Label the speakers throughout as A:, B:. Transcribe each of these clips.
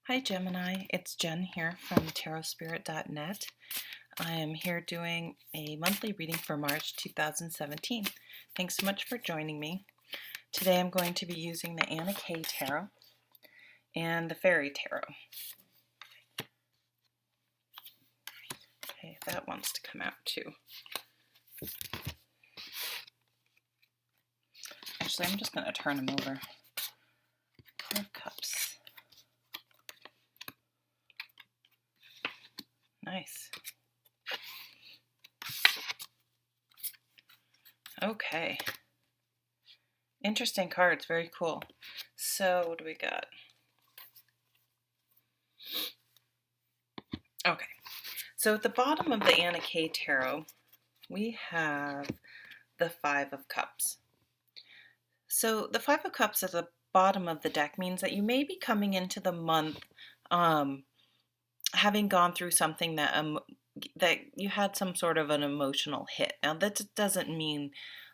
A: Hi Gemini, it's Jen here from tarotspirit.net. I am here doing a monthly reading for March 2017. Thanks so much for joining me. Today I'm going to be using the Anna K Tarot and the Fairy Tarot. Okay, that wants to come out too. Actually, I'm just going to turn them over. Four of Cups. Nice. Okay. Interesting cards, very cool. So, what do we got? Okay. So at the bottom of the Anna K Tarot, we have the Five of Cups. So the Five of Cups at the bottom of the deck means that you may be coming into the month having gone through something that you had some sort of an emotional hit. Now that doesn't mean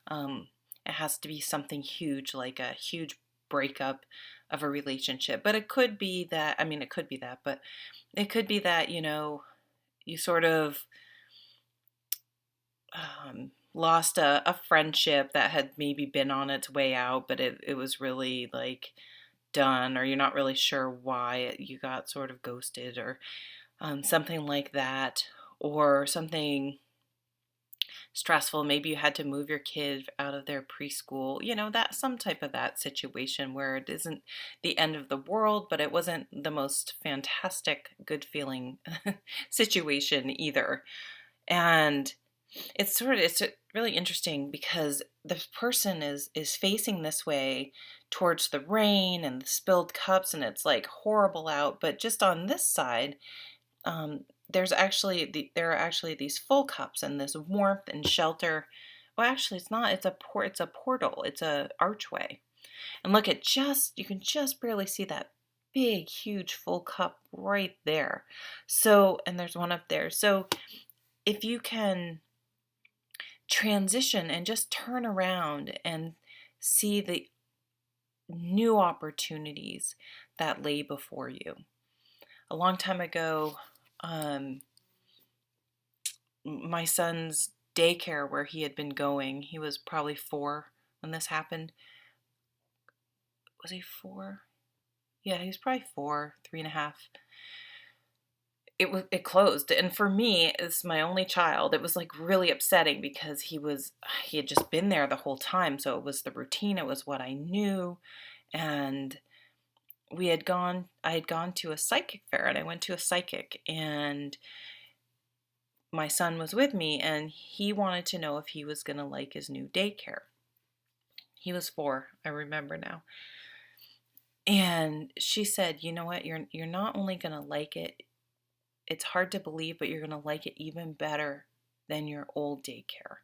A: it has to be something huge, like a huge breakup of a relationship, but it could be that, but it could be that, you sort of lost a friendship that had maybe been on its way out, but it was really like done, or you're not really sure why you got sort of ghosted, or something like that, or something stressful. Maybe you had to move your kid out of their preschool, that some type of that situation where it isn't the end of the world, but it wasn't the most fantastic, good feeling situation either. And it's really interesting because the person is facing this way towards the rain and the spilled cups, and it's like horrible out. But just on this side, there are actually these full cups and this warmth and shelter. Well, actually, it's not. It's a portal. It's a archway. And look at you can just barely see that big, huge full cup right there. So, and there's one up there. So, if you can transition and just turn around and see the new opportunities that lay before you. A long time ago, my son's daycare where he had been going, he was probably 4 when this happened. Was he 4? Yeah, he was probably 4, 3.5. It closed, and for me, as my only child, it was like really upsetting because he had just been there the whole time, so it was the routine, it was what I knew. And I had gone to a psychic fair, and I went to a psychic, and my son was with me, and he wanted to know if he was going to like his new daycare. He was 4, I remember now. And she said, "You know what? You're not only going to like it, it's hard to believe, but you're going to like it even better than your old daycare."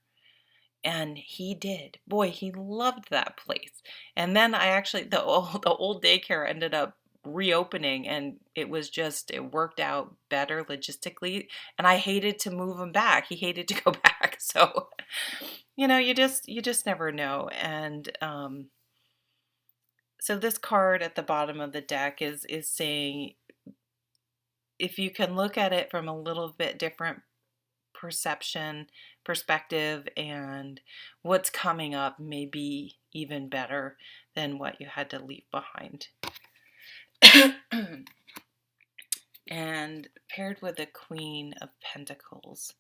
A: And he did. Boy, he loved that place. And then the old daycare ended up reopening, and it worked out better logistically. And I hated to move him back. He hated to go back. So, you just never know. And so this card at the bottom of the deck is saying, if you can look at it from a little bit different perspective, and what's coming up may be even better than what you had to leave behind. And paired with the Queen of Pentacles.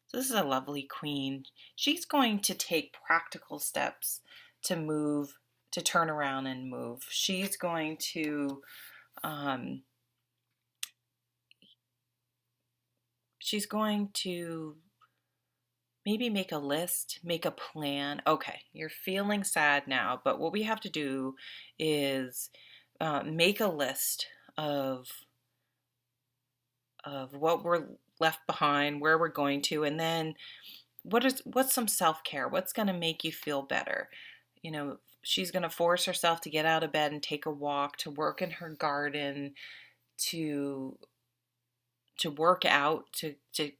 A: So this is a lovely queen. She's going to take practical steps to turn around and move. She's going to maybe make a list, make a plan. Okay, you're feeling sad now, but what we have to do is make a list of what we're left behind, where we're going to, and then what's some self-care? What's going to make you feel better? She's going to force herself to get out of bed and take a walk, to work in her garden, to work out, to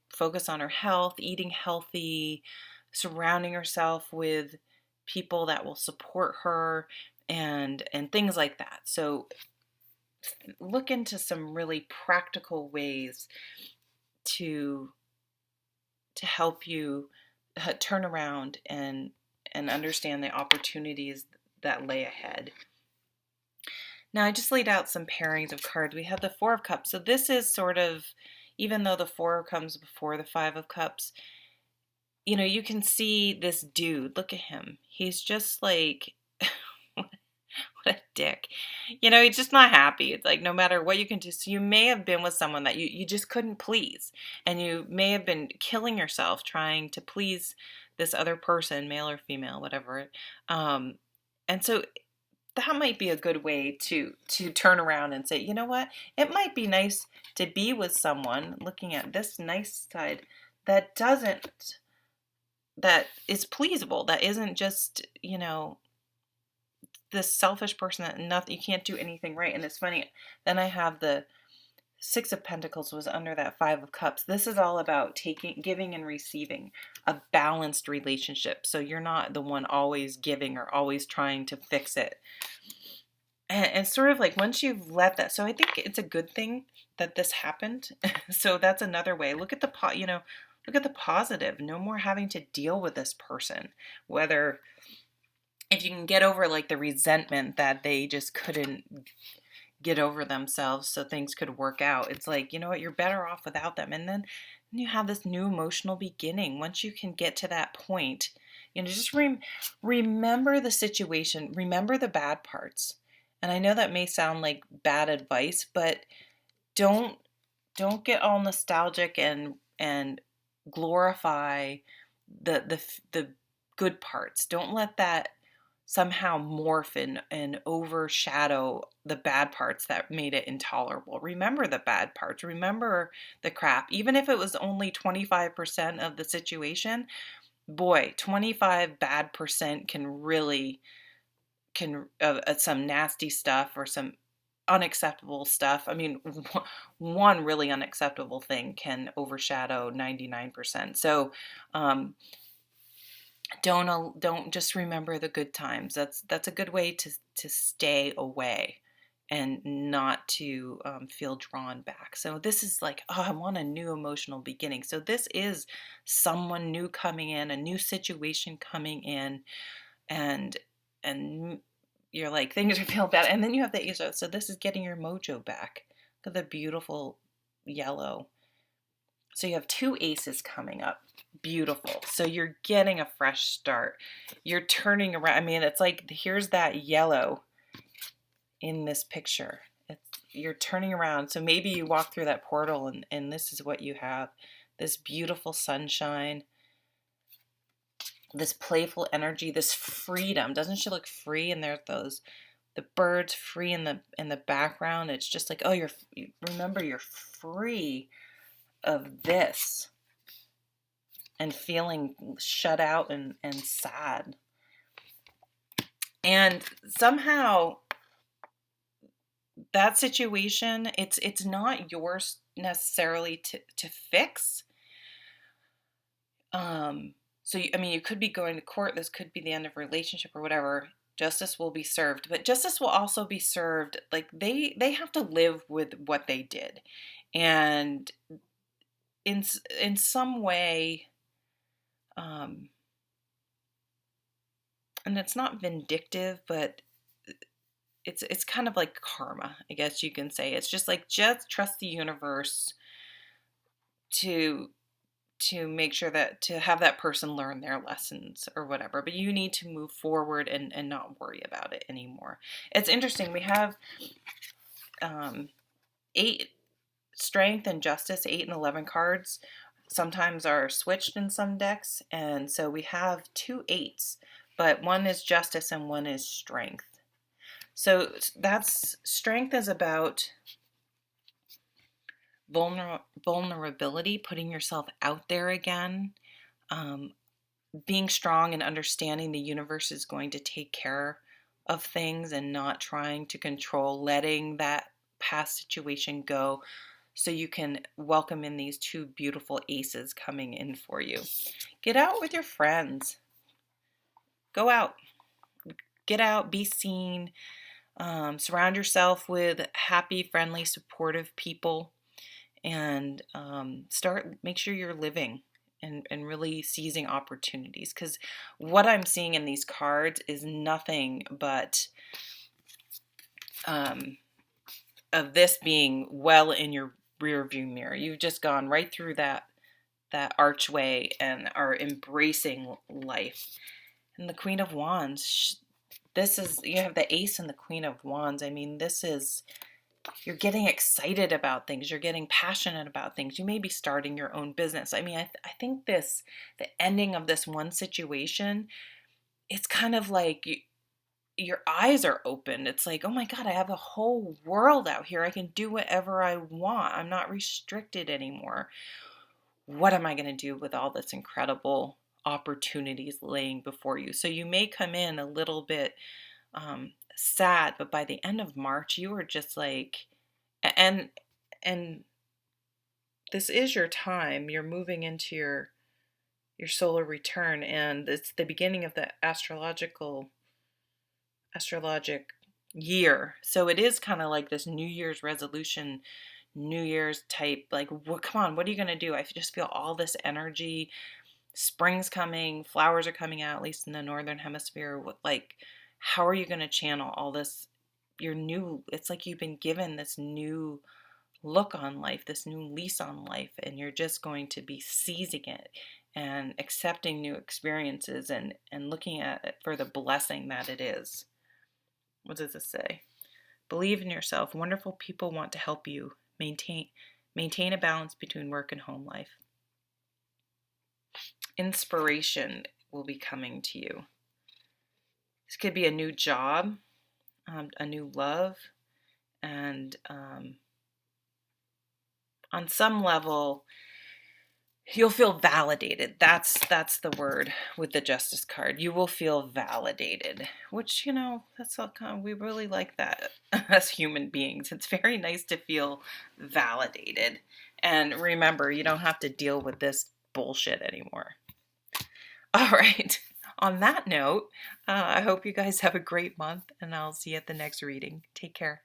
A: focus on her health, eating healthy, surrounding herself with people that will support her, and things like that. So look into some really practical ways to help you turn around and understand the opportunities that lay ahead. Now I just laid out some pairings of cards. We have the Four of Cups. So this is sort of, even though the Four comes before the Five of Cups, you know, you can see this dude. Look at him. He's just like, what a dick. You know, he's just not happy. It's like no matter what you can do. So you may have been with someone that you just couldn't please. And you may have been killing yourself trying to please this other person, male or female, whatever. And so that might be a good way to turn around and say, you know what? It might be nice to be with someone, looking at this nice side, that doesn't, that is pleasable, that isn't just, you know, this selfish person that nothing, you can't do anything right. And it's funny, then I have the Six of Pentacles was under that Five of Cups. This is all about taking, giving and receiving, a balanced relationship. So you're not the one always giving or always trying to fix it. And sort of like once you've let that, so I think it's a good thing that this happened. So that's another way. Look at the you know, look at the positive. No more having to deal with this person. Whether if you can get over like the resentment that they just couldn't get over themselves so things could work out. It's like, you know what, you're better off without them. And then you have this new emotional beginning. Once you can get to that point, you know, just remember the situation, remember the bad parts. And I know that may sound like bad advice, but don't get all nostalgic and glorify the good parts. Don't let that somehow morph and overshadow the bad parts that made it intolerable. Remember the bad parts. Remember the crap. Even if it was only 25% of the situation, boy, 25 bad percent can really, some nasty stuff or some unacceptable stuff. I mean, one really unacceptable thing can overshadow 99%. So, don't just remember the good times. That's a good way to stay away and not to feel drawn back. So this is like, oh, I want a new emotional beginning. So this is someone new coming in, a new situation coming in, and you're like, things are feeling bad, and then you have the Ace. So this is getting your mojo back. Look at the beautiful yellow. So you have two aces coming up. Beautiful. So you're getting a fresh start. You're turning around. I mean, it's like, here's that yellow in this picture. You're turning around. So maybe you walk through that portal and this is what you have. This beautiful sunshine, this playful energy, this freedom. Doesn't she look free? And there's the birds free in the background. It's just like, oh, remember, you're free of this and feeling shut out and sad. And somehow that situation, it's not yours necessarily to fix. So I mean, you could be going to court. This could be the end of a relationship or whatever. Justice will be served, but justice will also be served. Like they have to live with what they did, and in some way, and it's not vindictive, but it's kind of like karma, I guess you can say. It's just like, just trust the universe to make sure that, to have that person learn their lessons or whatever, but you need to move forward and not worry about it anymore. It's interesting. We have 8 strength and justice, 8 and 11 cards sometimes are switched in some decks, and so we have 2 8s, but one is justice and one is strength. So that's, strength is about vulnerability, putting yourself out there again, being strong and understanding the universe is going to take care of things and not trying to control, letting that past situation go so you can welcome in these 2 beautiful aces coming in for you. Get out with your friends. Go out. Get out, be seen. Surround yourself with happy, friendly, supportive people, and make sure you're living and really seizing opportunities. Because what I'm seeing in these cards is nothing but um, of this being well in your rear view mirror. You've just gone right through that archway and are embracing life. And the Queen of Wands, this is, you have the Ace and the Queen of Wands. I mean, this is, you're getting excited about things. You're getting passionate about things. You may be starting your own business. I mean, I think the ending of this one situation, it's kind of like your eyes are open. It's like, oh my God, I have a whole world out here. I can do whatever I want. I'm not restricted anymore. What am I going to do with all this incredible opportunities laying before you? So you may come in a little bit sad, but by the end of March, you are just like, and and this is your time. You're moving into your solar return, and it's the beginning of the astrologic year. So it is kind of like this New Year's resolution, New Year's type, like, what, come on, what are you going to do? I just feel all this energy. Spring's coming, flowers are coming out, at least in the northern hemisphere. Like, how are you going to channel all this? Your new, it's like you've been given this new look on life, this new lease on life, and you're just going to be seizing it and accepting new experiences and looking at it for the blessing that it is. What does it say? Believe in yourself. Wonderful people want to help you maintain a balance between work and home life. Inspiration will be coming to you. This could be a new job, a new love, and on some level, you'll feel validated. That's the word with the Justice card. You will feel validated, which, that's all kind of, we really like that as human beings. It's very nice to feel validated. And remember, you don't have to deal with this bullshit anymore. All right. On that note, I hope you guys have a great month, and I'll see you at the next reading. Take care.